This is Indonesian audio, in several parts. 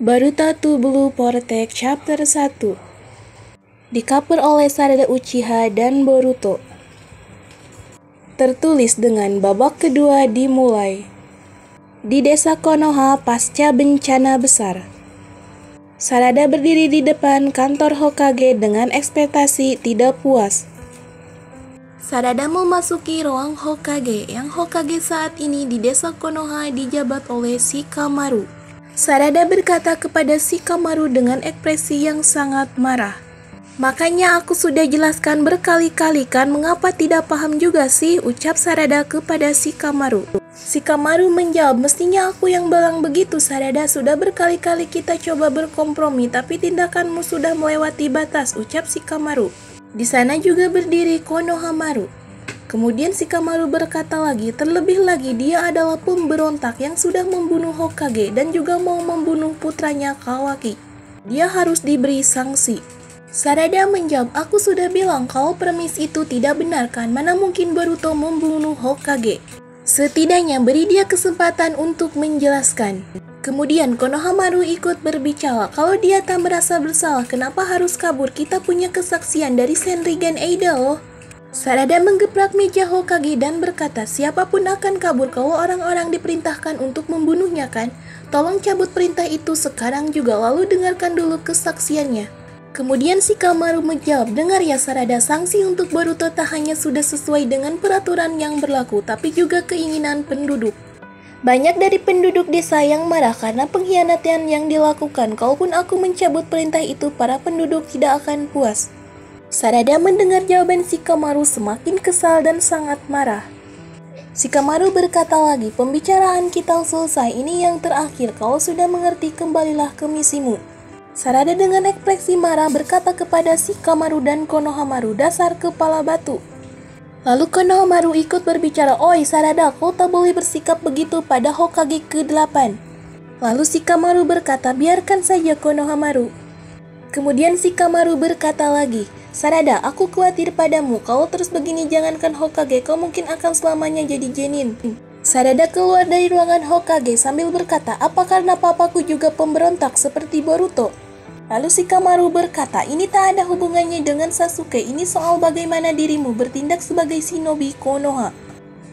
Boruto to Blue Protect Chapter 1 Di-cover oleh Sarada Uchiha dan Boruto. Tertulis dengan babak kedua dimulai. Di desa Konoha pasca bencana besar. Sarada berdiri di depan kantor Hokage dengan ekspektasi tidak puas. Sarada memasuki ruang Hokage, yang Hokage saat ini di desa Konoha dijabat oleh Shikamaru. Sarada berkata kepada Shikamaru dengan ekspresi yang sangat marah. Makanya aku sudah jelaskan berkali-kali kan, mengapa tidak paham juga sih, ucap Sarada kepada Shikamaru. Shikamaru menjawab, mestinya aku yang bilang begitu Sarada, sudah berkali-kali kita coba berkompromi tapi tindakanmu sudah melewati batas, ucap Shikamaru. Di sana juga berdiri Konohamaru. Kemudian Shikamaru berkata lagi, terlebih lagi dia adalah pemberontak yang sudah membunuh Hokage dan juga mau membunuh putranya Kawaki. Dia harus diberi sanksi. Sarada menjawab, aku sudah bilang kalau premis itu tidak benar kan, mana mungkin Boruto membunuh Hokage. Setidaknya beri dia kesempatan untuk menjelaskan. Kemudian Konohamaru ikut berbicara, kalau dia tak merasa bersalah kenapa harus kabur, kita punya kesaksian dari Senrigan Eida loh. Sarada menggeprak meja Hokage dan berkata, siapapun akan kabur kalau orang-orang diperintahkan untuk membunuhnya kan? Tolong cabut perintah itu sekarang juga, lalu dengarkan dulu kesaksiannya. Kemudian Shikamaru menjawab, dengar ya Sarada, sanksi untuk Boruto tak hanya sudah sesuai dengan peraturan yang berlaku, tapi juga keinginan penduduk. Banyak dari penduduk desa yang marah karena pengkhianatan yang dilakukan. Kalaupun aku mencabut perintah itu, para penduduk tidak akan puas. Sarada mendengar jawaban Shikamaru semakin kesal dan sangat marah. Shikamaru berkata lagi, pembicaraan kita selesai, ini yang terakhir, kalau sudah mengerti kembalilah ke misimu. Sarada dengan ekspresi marah berkata kepada Shikamaru dan Konohamaru, dasar kepala batu. Lalu Konohamaru ikut berbicara, oi Sarada, kau tak boleh bersikap begitu pada Hokage ke-8. Lalu Shikamaru berkata, biarkan saja Konohamaru. Kemudian Shikamaru berkata lagi, Sarada, aku khawatir padamu, kalau terus begini jangankan Hokage, kau mungkin akan selamanya jadi genin. Sarada keluar dari ruangan Hokage sambil berkata, apa karena papaku juga pemberontak seperti Boruto? Lalu Shikamaru berkata, ini tak ada hubungannya dengan Sasuke, ini soal bagaimana dirimu bertindak sebagai shinobi Konoha.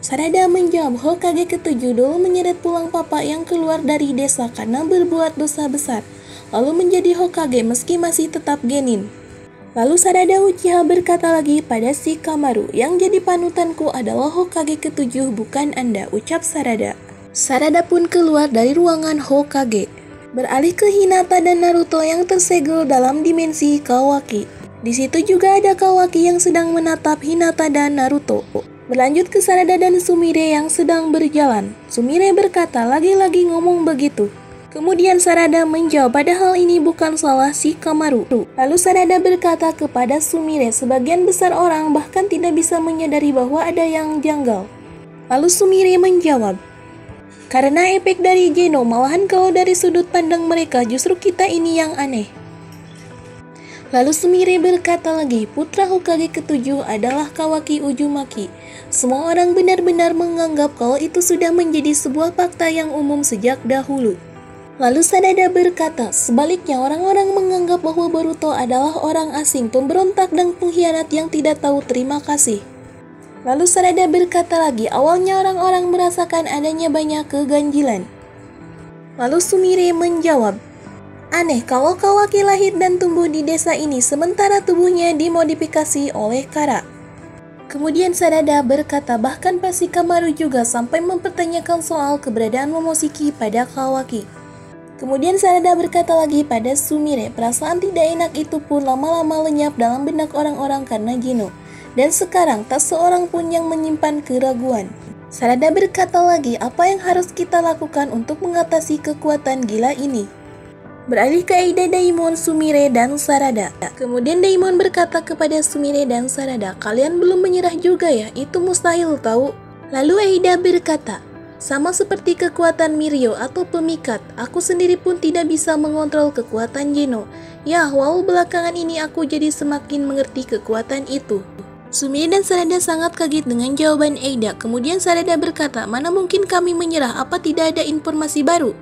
Sarada menjawab, Hokage ke-7 dulu menyeret pulang papa yang keluar dari desa karena berbuat dosa besar, lalu menjadi Hokage meski masih tetap genin. Lalu Sarada Uchiha berkata lagi pada Shikamaru, yang jadi panutanku adalah Hokage ke-7 bukan Anda, ucap Sarada. Sarada pun keluar dari ruangan Hokage, beralih ke Hinata dan Naruto yang tersegel dalam dimensi Kawaki. Di situ juga ada Kawaki yang sedang menatap Hinata dan Naruto. Berlanjut ke Sarada dan Sumire yang sedang berjalan. Sumire berkata, lagi-lagi ngomong begitu. Kemudian Sarada menjawab, padahal ini bukan salah Shikamaru. Lalu Sarada berkata kepada Sumire, sebagian besar orang bahkan tidak bisa menyadari bahwa ada yang janggal. Lalu Sumire menjawab, karena efek dari Geno, malahan kalau dari sudut pandang mereka justru kita ini yang aneh. Lalu Sumire berkata lagi, putra Hokage ke-7 adalah Kawaki Uzumaki. Semua orang benar-benar menganggap kalau itu sudah menjadi sebuah fakta yang umum sejak dahulu. Lalu Sarada berkata, sebaliknya orang-orang menganggap bahwa Boruto adalah orang asing, pemberontak dan pengkhianat yang tidak tahu terima kasih. Lalu Sarada berkata lagi, awalnya orang-orang merasakan adanya banyak keganjilan. Lalu Sumire menjawab, aneh kalau Kawaki lahir dan tumbuh di desa ini sementara tubuhnya dimodifikasi oleh Kara. Kemudian Sarada berkata, bahkan Pak Shikamaru juga sampai mempertanyakan soal keberadaan Momoshiki pada Kawaki. Kemudian Sarada berkata lagi pada Sumire, perasaan tidak enak itu pun lama-lama lenyap dalam benak orang-orang karena Geno. Dan sekarang tak seorang pun yang menyimpan keraguan. Sarada berkata lagi, apa yang harus kita lakukan untuk mengatasi kekuatan gila ini? Beralih ke Eida, Daimon, Sumire, dan Sarada. Kemudian Daimon berkata kepada Sumire dan Sarada, kalian belum menyerah juga ya? Itu mustahil tahu. Lalu Eida berkata, sama seperti kekuatan Mirio atau pemikat, aku sendiri pun tidak bisa mengontrol kekuatan Geno. Ya, walau belakangan ini aku jadi semakin mengerti kekuatan itu. Sumire dan Sarada sangat kaget dengan jawaban Eida. Kemudian Sarada berkata, mana mungkin kami menyerah, apa tidak ada informasi baru?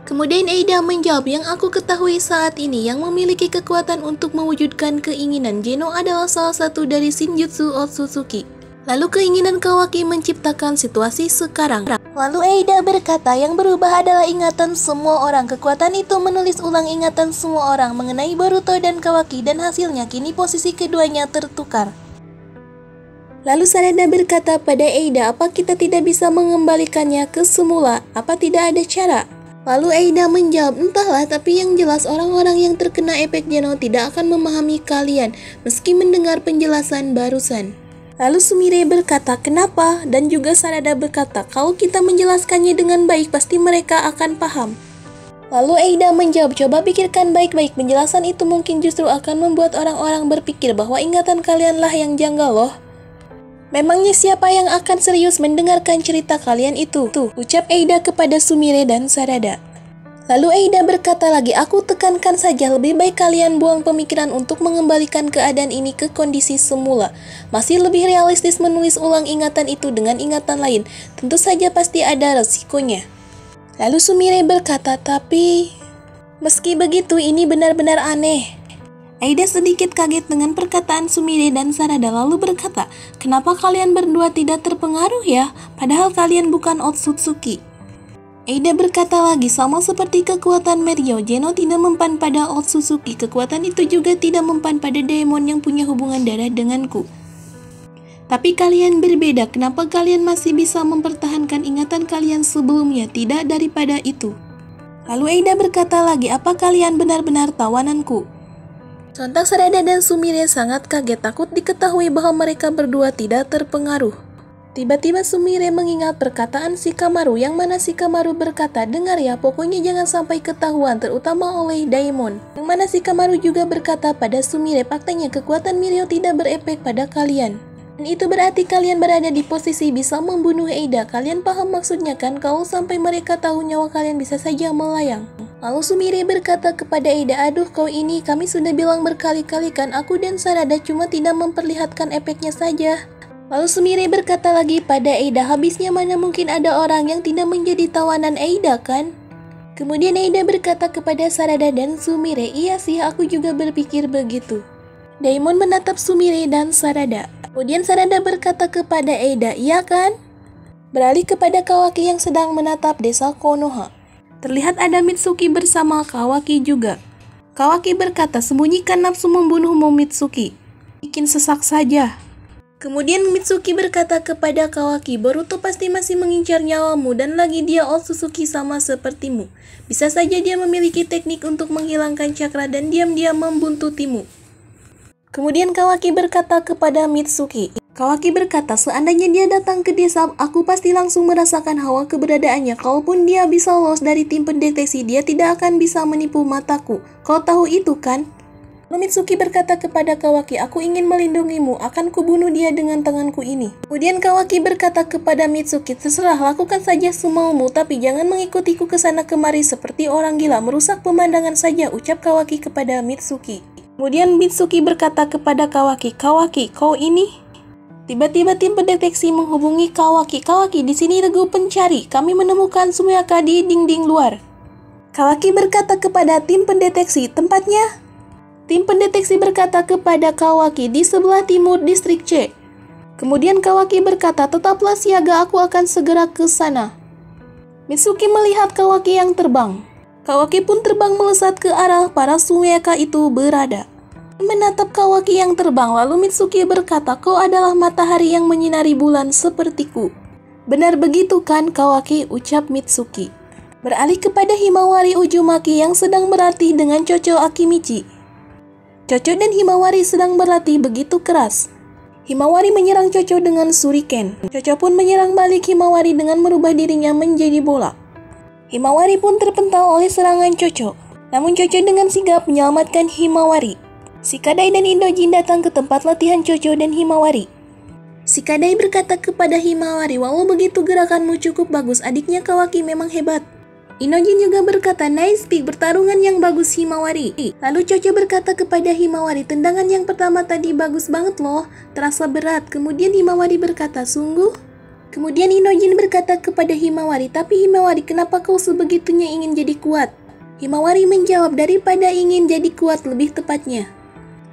Kemudian Eida menjawab, yang aku ketahui saat ini yang memiliki kekuatan untuk mewujudkan keinginan Geno adalah salah satu dari Shinjutsu Otsutsuki. Lalu keinginan Kawaki menciptakan situasi sekarang. Lalu Eida berkata, yang berubah adalah ingatan semua orang. Kekuatan itu menulis ulang ingatan semua orang mengenai Boruto dan Kawaki, dan hasilnya kini posisi keduanya tertukar. Lalu Sarada berkata pada Eida, apa kita tidak bisa mengembalikannya ke semula? Apa tidak ada cara? Lalu Eida menjawab, entahlah, tapi yang jelas orang-orang yang terkena efek Geno tidak akan memahami kalian meski mendengar penjelasan barusan. Lalu Sumire berkata, kenapa? Dan juga Sarada berkata, kalau kita menjelaskannya dengan baik pasti mereka akan paham. Lalu Eida menjawab, coba pikirkan baik-baik, penjelasan itu mungkin justru akan membuat orang-orang berpikir bahwa ingatan kalianlah yang janggal loh. Memangnya siapa yang akan serius mendengarkan cerita kalian itu? Ucap Eida kepada Sumire dan Sarada. Lalu Eida berkata lagi, aku tekankan saja, lebih baik kalian buang pemikiran untuk mengembalikan keadaan ini ke kondisi semula. Masih lebih realistis menulis ulang ingatan itu dengan ingatan lain. Tentu saja pasti ada resikonya. Lalu Sumire berkata, tapi meski begitu ini benar-benar aneh. Eida sedikit kaget dengan perkataan Sumire dan Sarada lalu berkata, kenapa kalian berdua tidak terpengaruh ya? Padahal kalian bukan Otsutsuki. Eida berkata lagi, sama seperti kekuatan Meryou, Geno tidak mempan pada Otsutsuki. Kekuatan itu juga tidak mempan pada Daemon yang punya hubungan darah denganku. Tapi kalian berbeda, kenapa kalian masih bisa mempertahankan ingatan kalian sebelumnya? Tidak daripada itu. Lalu Eida berkata lagi, apa kalian benar-benar tawananku? Sontak Sarada dan Sumire sangat kaget, takut diketahui bahwa mereka berdua tidak terpengaruh. Tiba-tiba Sumire mengingat perkataan Shikamaru, yang mana Shikamaru berkata, dengar ya, pokoknya jangan sampai ketahuan, terutama oleh Daemon. Yang mana Shikamaru juga berkata pada Sumire, faktanya kekuatan Meryou tidak berefek pada kalian. Dan itu berarti kalian berada di posisi bisa membunuh Eida. Kalian paham maksudnya kan? Kalau sampai mereka tahu, nyawa kalian bisa saja melayang. Lalu Sumire berkata kepada Eida, aduh kau ini, kami sudah bilang berkali-kali kan, aku dan Sarada cuma tidak memperlihatkan efeknya saja. Lalu Sumire berkata lagi pada Eida, habisnya mana mungkin ada orang yang tidak menjadi tawanan Eida kan? Kemudian Eida berkata kepada Sarada dan Sumire, iya sih, aku juga berpikir begitu. Daemon menatap Sumire dan Sarada. Kemudian Sarada berkata kepada Eida, iya kan? Beralih kepada Kawaki yang sedang menatap desa Konoha. Terlihat ada Mitsuki bersama Kawaki juga. Kawaki berkata, sembunyikan nafsu membunuhmu Mitsuki. Bikin sesak saja. Kemudian Mitsuki berkata kepada Kawaki, Boruto pasti masih mengincar nyawamu dan lagi dia Otsutsuki sama sepertimu. Bisa saja dia memiliki teknik untuk menghilangkan cakra dan diam-diam membuntutimu. Kemudian Kawaki berkata kepada Mitsuki, Kawaki berkata, seandainya dia datang ke desa, aku pasti langsung merasakan hawa keberadaannya. Kalaupun dia bisa lolos dari tim pendeteksi, dia tidak akan bisa menipu mataku. Kau tahu itu kan? Mitsuki berkata kepada Kawaki, aku ingin melindungimu, akan kubunuh dia dengan tanganku ini. Kemudian Kawaki berkata kepada Mitsuki, terserah, lakukan saja semaumu, tapi jangan mengikutiku ke sana kemari seperti orang gila, merusak pemandangan saja, ucap Kawaki kepada Mitsuki. Kemudian Mitsuki berkata kepada Kawaki, Kawaki, kau ini? Tiba-tiba tim pendeteksi menghubungi Kawaki. Kawaki, di sini regu pencari, kami menemukan Sumiyaka di dinding luar. Kawaki berkata kepada tim pendeteksi, tempatnya? Tim pendeteksi berkata kepada Kawaki, di sebelah timur distrik C. Kemudian Kawaki berkata, tetaplah siaga, aku akan segera ke sana. Mitsuki melihat Kawaki yang terbang. Kawaki pun terbang melesat ke arah para Sumiyaka itu berada. Menatap Kawaki yang terbang, lalu Mitsuki berkata, kau adalah matahari yang menyinari bulan sepertiku. Benar begitu kan Kawaki, ucap Mitsuki. Beralih kepada Himawari Uzumaki yang sedang berlatih dengan Chocho Akimichi. Chocho dan Himawari sedang berlatih begitu keras. Himawari menyerang Chocho dengan shuriken. Chocho pun menyerang balik Himawari dengan merubah dirinya menjadi bola. Himawari pun terpental oleh serangan Chocho. Namun Chocho dengan sigap menyelamatkan Himawari. Shikadai dan Indojin datang ke tempat latihan Chocho dan Himawari. Shikadai berkata kepada Himawari, walau begitu gerakanmu cukup bagus, adiknya Kawaki memang hebat. Indojin juga berkata, nice pick, pertarungan yang bagus Himawari. Lalu Chocho berkata kepada Himawari, tendangan yang pertama tadi bagus banget loh, terasa berat. Kemudian Himawari berkata, sungguh? Kemudian Inojin berkata kepada Himawari, "Tapi Himawari, kenapa kau sebegitunya ingin jadi kuat?" Himawari menjawab, "Daripada ingin jadi kuat lebih tepatnya."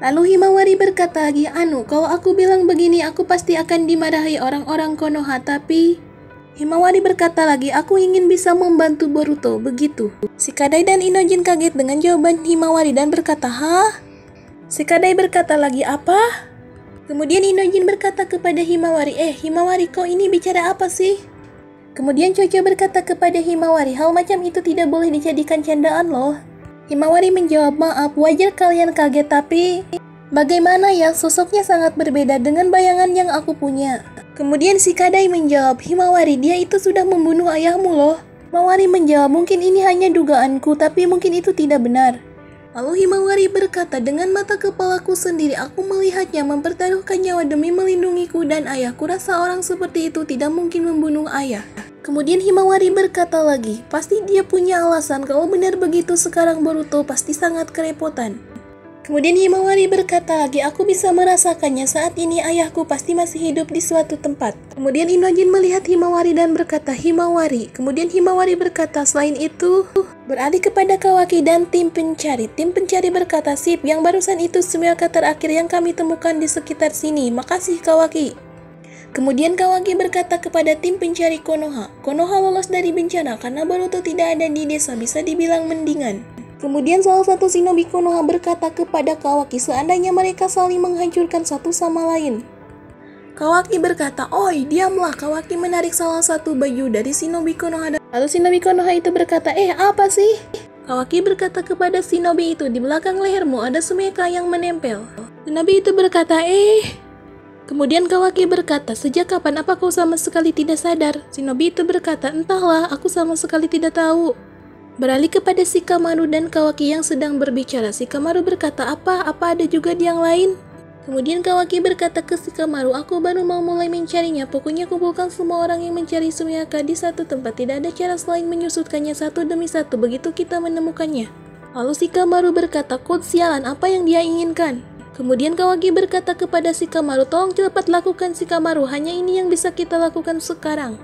Lalu Himawari berkata lagi, "Kalau aku bilang begini, aku pasti akan dimarahi orang-orang Konoha, tapi..." Himawari berkata lagi, "Aku ingin bisa membantu Boruto." Begitu. Shikadai dan Inojin kaget dengan jawaban Himawari dan berkata, "Hah?" Shikadai berkata lagi, "Apa?" Kemudian Inojin berkata kepada Himawari, Himawari, kau ini bicara apa sih?" Kemudian Chocho berkata kepada Himawari, "Hal macam itu tidak boleh dijadikan candaan loh." Himawari menjawab, "Maaf, wajar kalian kaget, tapi bagaimana ya, sosoknya sangat berbeda dengan bayangan yang aku punya." Kemudian Shikadai menjawab, "Himawari, dia itu sudah membunuh ayahmu loh." Himawari menjawab, "Mungkin ini hanya dugaanku, tapi mungkin itu tidak benar." Lalu Himawari berkata, "Dengan mata kepalaku sendiri, aku melihatnya mempertaruhkan nyawa demi melindungiku dan ayahku. Rasa orang seperti itu tidak mungkin membunuh ayah." Kemudian Himawari berkata lagi, "Pasti dia punya alasan, kalau benar begitu sekarang Boruto pasti sangat kerepotan." Kemudian Himawari berkata lagi, "Aku bisa merasakannya, saat ini ayahku pasti masih hidup di suatu tempat." Kemudian Inojin melihat Himawari dan berkata, "Himawari." Kemudian Himawari berkata, "Selain itu..." Beralih kepada Kawaki dan tim pencari. Tim pencari berkata, "Sip, yang barusan itu Sumeaka terakhir yang kami temukan di sekitar sini. Makasih Kawaki." Kemudian Kawaki berkata kepada tim pencari Konoha, "Konoha lolos dari bencana karena Boruto tidak ada di desa, bisa dibilang mendingan." Kemudian salah satu shinobi Konoha berkata kepada Kawaki, "Seandainya mereka saling menghancurkan satu sama lain." Kawaki berkata, "Oi, diamlah." Kawaki menarik salah satu baju dari shinobi Konoha. Lalu shinobi Konoha itu berkata, "Apa sih?" Kawaki berkata kepada shinobi itu, "Di belakang lehermu ada Sumeaka yang menempel." Shinobi itu berkata, Kemudian Kawaki berkata, "Sejak kapan? Apa kau sama sekali tidak sadar?" Shinobi itu berkata, "Entahlah, aku sama sekali tidak tahu." Beralih kepada Shikamaru dan Kawaki yang sedang berbicara. Shikamaru berkata, Apa ada juga yang lain?" Kemudian Kawaki berkata ke Shikamaru, "Aku baru mau mulai mencarinya. Pokoknya kumpulkan semua orang yang mencari Sumeaka di satu tempat. Tidak ada cara selain menyusutkannya satu demi satu. Begitu kita menemukannya." Lalu Shikamaru berkata, "Kod sialan, apa yang dia inginkan?" Kemudian Kawaki berkata kepada Shikamaru, "Tolong cepat lakukan Shikamaru. Hanya ini yang bisa kita lakukan sekarang."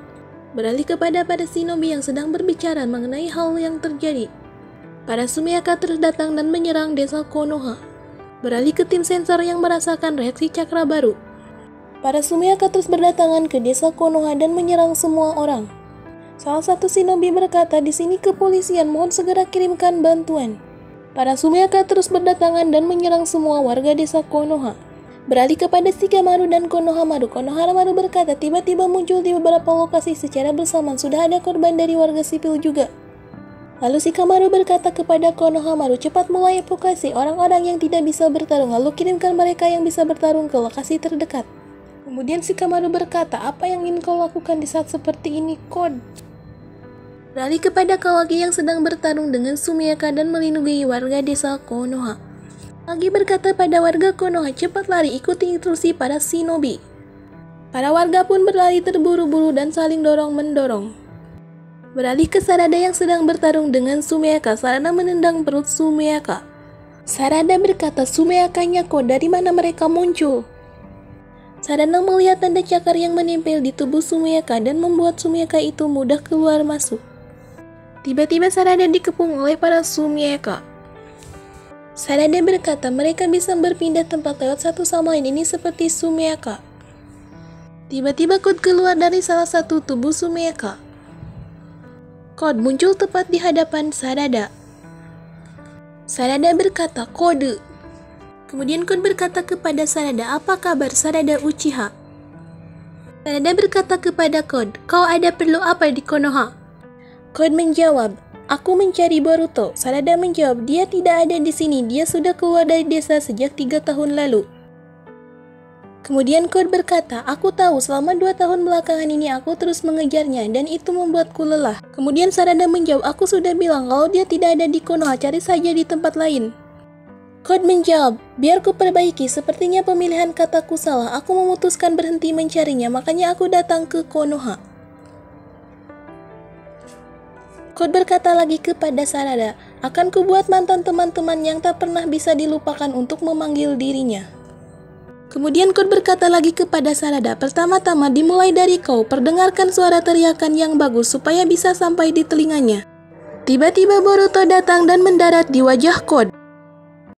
Beralih kepada para shinobi yang sedang berbicara mengenai hal yang terjadi. Para Sumeaka terus datang dan menyerang desa Konoha. Beralih ke tim sensor yang merasakan reaksi cakra baru. Para Sumeaka terus berdatangan ke desa Konoha dan menyerang semua orang. Salah satu shinobi berkata, "Di sini kepolisian, mohon segera kirimkan bantuan." Para Sumeaka terus berdatangan dan menyerang semua warga desa Konoha. Beralih kepada Shikamaru dan Konohamaru. Konohamaru berkata, "Tiba-tiba muncul di beberapa lokasi secara bersamaan. Sudah ada korban dari warga sipil juga." Lalu Shikamaru berkata kepada Konohamaru, "Cepat mulai evakuasi orang-orang yang tidak bisa bertarung. Lalu kirimkan mereka yang bisa bertarung ke lokasi terdekat." Kemudian Shikamaru berkata, "Apa yang ingin kau lakukan di saat seperti ini, Kod?" Beralih kepada Kawaki yang sedang bertarung dengan Sumeaka dan melindungi warga desa Konoha. Kawaki berkata pada warga Konoha, "Cepat lari, ikuti instruksi para shinobi." Para warga pun berlari terburu-buru dan saling dorong-mendorong. Beralih ke Sarada yang sedang bertarung dengan Sumeaka. Sarada menendang perut Sumeaka. Sarada berkata, "Sumeakanya kok, dari mana mereka muncul?" Sarada melihat tanda cakar yang menempel di tubuh Sumeaka dan membuat Sumeaka itu mudah keluar masuk. Tiba-tiba Sarada dikepung oleh para Sumeaka. Sarada berkata, "Mereka bisa berpindah tempat lewat satu sama lain, ini seperti Sumeaka." Tiba-tiba Kod keluar dari salah satu tubuh Sumeaka. Kod muncul tepat di hadapan Sarada. Sarada berkata, "Kode." Kemudian Kod berkata kepada Sarada, "Apa kabar Sarada Uchiha?" Sarada berkata kepada Kod, "Kau ada perlu apa di Konoha?" Kod menjawab, "Aku mencari Boruto." Sarada menjawab, "Dia tidak ada di sini. Dia sudah keluar dari desa sejak 3 tahun lalu." Kemudian Kod berkata, "Aku tahu, selama 2 tahun belakangan ini aku terus mengejarnya dan itu membuatku lelah." Kemudian Sarada menjawab, "Aku sudah bilang kalau dia tidak ada di Konoha, cari saja di tempat lain." Kod menjawab, "Biar ku perbaiki, sepertinya pemilihan kataku salah. Aku memutuskan berhenti mencarinya, makanya aku datang ke Konoha." Kod berkata lagi kepada Sarada, "Akan kubuat mantan teman-teman yang tak pernah bisa dilupakan untuk memanggil dirinya." Kemudian Code berkata lagi kepada Sarada, pertama-tama dimulai dari kau, perdengarkan suara teriakan yang bagus supaya bisa sampai di telinganya. Tiba-tiba Boruto datang dan mendarat di wajah Code.